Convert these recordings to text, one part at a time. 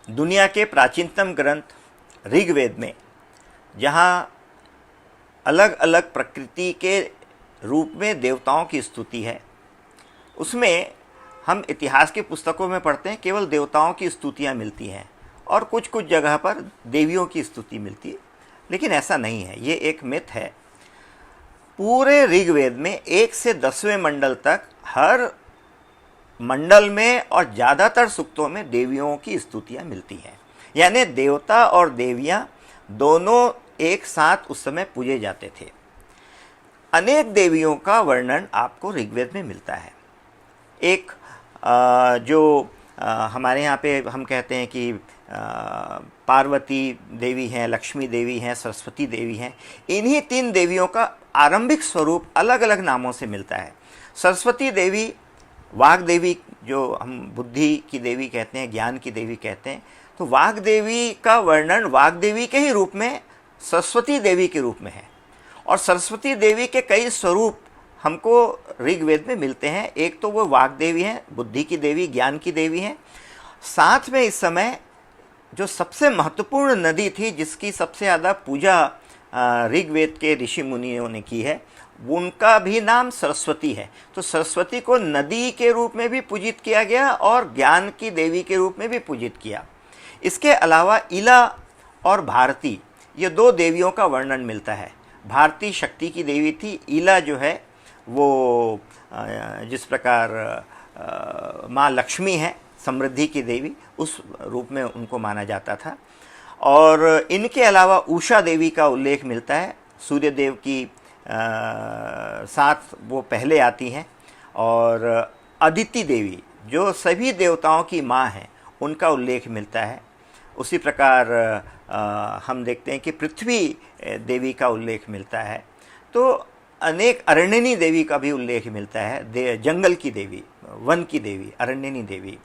दुनिया के प्राचीनतम ग्रंथ ऋग्वेद में जहाँ अलग अलग प्रकृति के रूप में देवताओं की स्तुति है, उसमें हम इतिहास की पुस्तकों में पढ़ते हैं केवल देवताओं की स्तुतियाँ मिलती हैं और कुछ कुछ जगह पर देवियों की स्तुति मिलती है, लेकिन ऐसा नहीं है। ये एक मिथ है। पूरे ऋग्वेद में 1 से 10वें मंडल तक हर मंडल में और ज़्यादातर सूक्तों में देवियों की स्तुतियाँ मिलती हैं, यानी देवता और देवियाँ दोनों एक साथ उस समय पूजे जाते थे। अनेक देवियों का वर्णन आपको ऋग्वेद में मिलता है। एक जो हमारे यहाँ पे हम कहते हैं कि पार्वती देवी हैं, लक्ष्मी देवी हैं, सरस्वती देवी हैं। इन्हीं 3 देवियों का आरंभिक स्वरूप अलग अलग नामों से मिलता है। सरस्वती देवी वाग देवी, जो हम बुद्धि की देवी कहते हैं, ज्ञान की देवी कहते हैं, तो वाग देवी का वर्णन वाग देवी के ही रूप में सरस्वती देवी के रूप में है। और सरस्वती देवी के कई स्वरूप हमको ऋग्वेद में मिलते हैं। एक तो वो वाग देवी हैं, बुद्धि की देवी, ज्ञान की देवी हैं। साथ में इस समय जो सबसे महत्वपूर्ण नदी थी जिसकी सबसे ज़्यादा पूजा ऋग्वेद के ऋषि मुनियों ने की है, उनका भी नाम सरस्वती है। तो सरस्वती को नदी के रूप में भी पूजित किया गया और ज्ञान की देवी के रूप में भी पूजित किया। इसके अलावा इला और भारती, ये 2 देवियों का वर्णन मिलता है। भारती शक्ति की देवी थी, इला जो है वो जिस प्रकार माँ लक्ष्मी है, समृद्धि की देवी, उस रूप में उनको माना जाता था। और इनके अलावा उषा देवी का उल्लेख मिलता है। सूर्य देव की साथ वो पहले आती हैं। और अदिति देवी जो सभी देवताओं की माँ हैं, उनका उल्लेख मिलता है। उसी प्रकार हम देखते हैं कि पृथ्वी देवी का उल्लेख मिलता है। तो अनेक अरण्यनी देवी का भी उल्लेख मिलता है, जंगल की देवी, वन की देवी, अरण्यनी देवी।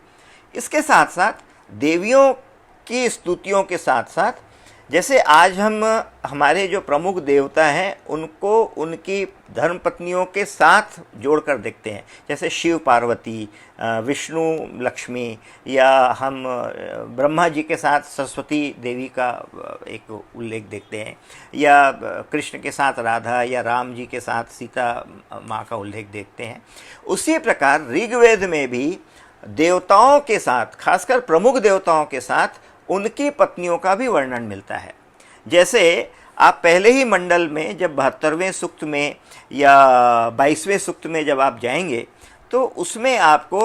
इसके साथ साथ देवियों की स्तुतियों के साथ साथ जैसे आज हम हमारे जो प्रमुख देवता हैं उनको उनकी धर्मपत्नियों के साथ जोड़कर देखते हैं, जैसे शिव पार्वती, विष्णु लक्ष्मी, या हम ब्रह्मा जी के साथ सरस्वती देवी का एक उल्लेख देखते हैं, या कृष्ण के साथ राधा, या राम जी के साथ सीता माँ का उल्लेख देखते हैं। उसी प्रकार ऋग्वेद में भी देवताओं के साथ, खासकर प्रमुख देवताओं के साथ उनकी पत्नियों का भी वर्णन मिलता है। जैसे आप पहले ही मंडल में जब 72वें सूक्त में या 22वें सूक्त में जब आप जाएंगे तो उसमें आपको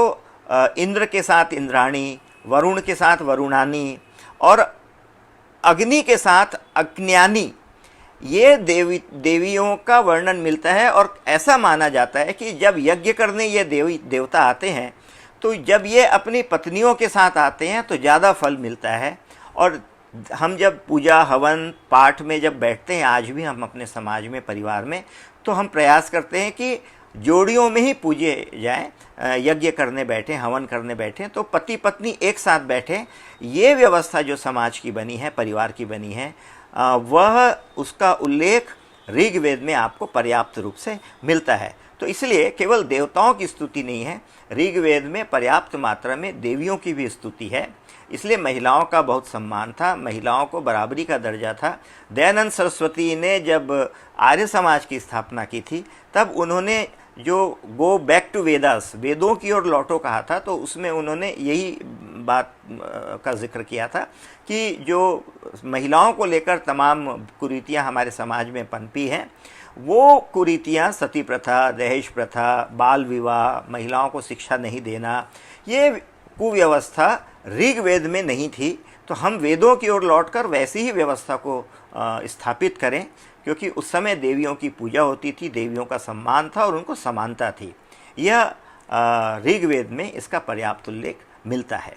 इंद्र के साथ इंद्राणी, वरुण के साथ वरुणानी और अग्नि के साथ अग्न्यानी, ये देवियों का वर्णन मिलता है। और ऐसा माना जाता है कि जब यज्ञ करने ये देवता आते हैं तो जब ये अपनी पत्नियों के साथ आते हैं तो ज़्यादा फल मिलता है। और हम जब पूजा हवन पाठ में जब बैठते हैं, आज भी हम अपने समाज में, परिवार में, तो हम प्रयास करते हैं कि जोड़ियों में ही पूजे जाएं। यज्ञ करने बैठे, हवन करने बैठे तो पति पत्नी एक साथ बैठे। ये व्यवस्था जो समाज की बनी है, परिवार की बनी है, वह उसका उल्लेख ऋग्वेद में आपको पर्याप्त रूप से मिलता है। तो इसलिए केवल देवताओं की स्तुति नहीं है, ऋग्वेद में पर्याप्त मात्रा में देवियों की भी स्तुति है। इसलिए महिलाओं का बहुत सम्मान था, महिलाओं को बराबरी का दर्जा था। दयानंद सरस्वती ने जब आर्य समाज की स्थापना की थी तब उन्होंने जो गो बैक टू वेदास, वेदों की ओर लौटो कहा था, तो उसमें उन्होंने यही बात का जिक्र किया था कि जो महिलाओं को लेकर तमाम कुरीतियाँ हमारे समाज में पनपी हैं, वो कुरीतियाँ सती प्रथा, दहेज प्रथा, बाल विवाह, महिलाओं को शिक्षा नहीं देना, ये कुव्यवस्था ऋग्वेद में नहीं थी। तो हम वेदों की ओर लौटकर वैसी ही व्यवस्था को स्थापित करें, क्योंकि उस समय देवियों की पूजा होती थी, देवियों का सम्मान था और उनको समानता थी। यह ऋग्वेद में इसका पर्याप्त उल्लेख मिलता है।